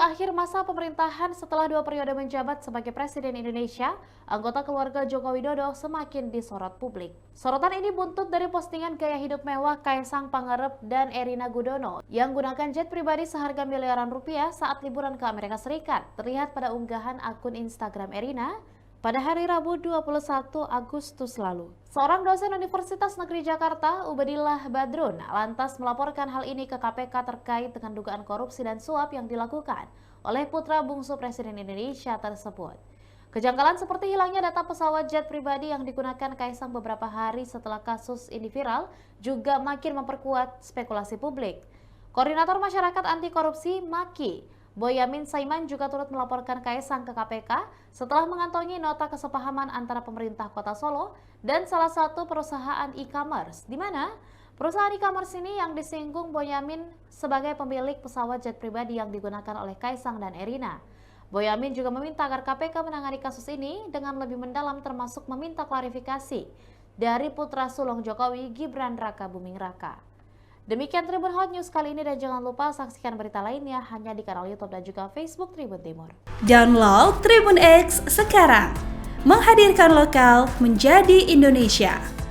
akhir masa pemerintahan setelah 2 periode menjabat sebagai Presiden Indonesia, anggota keluarga Joko Widodo semakin disorot publik. Sorotan ini buntut dari postingan gaya hidup mewah Kaisang Pangarep dan Erina Gudono yang gunakan jet pribadi seharga miliaran rupiah saat liburan ke Amerika Serikat. Terlihat pada unggahan akun Instagram Erina pada hari Rabu 21 Agustus lalu. Seorang dosen Universitas Negeri Jakarta, Ubedillah Badrun, lantas melaporkan hal ini ke KPK terkait dengan dugaan korupsi dan suap yang dilakukan oleh putra bungsu Presiden Indonesia tersebut. Kejanggalan seperti hilangnya data pesawat jet pribadi yang digunakan Kaisang beberapa hari setelah kasus ini viral juga makin memperkuat spekulasi publik. Koordinator Masyarakat Anti Korupsi MAKI, Boyamin Saiman juga turut melaporkan Kaisang ke KPK setelah mengantongi nota kesepahaman antara pemerintah Kota Solo dan salah satu perusahaan e-commerce, di mana perusahaan e-commerce ini yang disinggung Boyamin sebagai pemilik pesawat jet pribadi yang digunakan oleh Kaisang dan Erina. Boyamin juga meminta agar KPK menangani kasus ini dengan lebih mendalam, termasuk meminta klarifikasi dari putra sulung Jokowi, Gibran Raka Buming Raka. Demikian Tribun Hot News kali ini, dan jangan lupa saksikan berita lainnya hanya di kanal YouTube dan juga Facebook Tribun Timur. Download Tribun X sekarang, menghadirkan lokal menjadi Indonesia.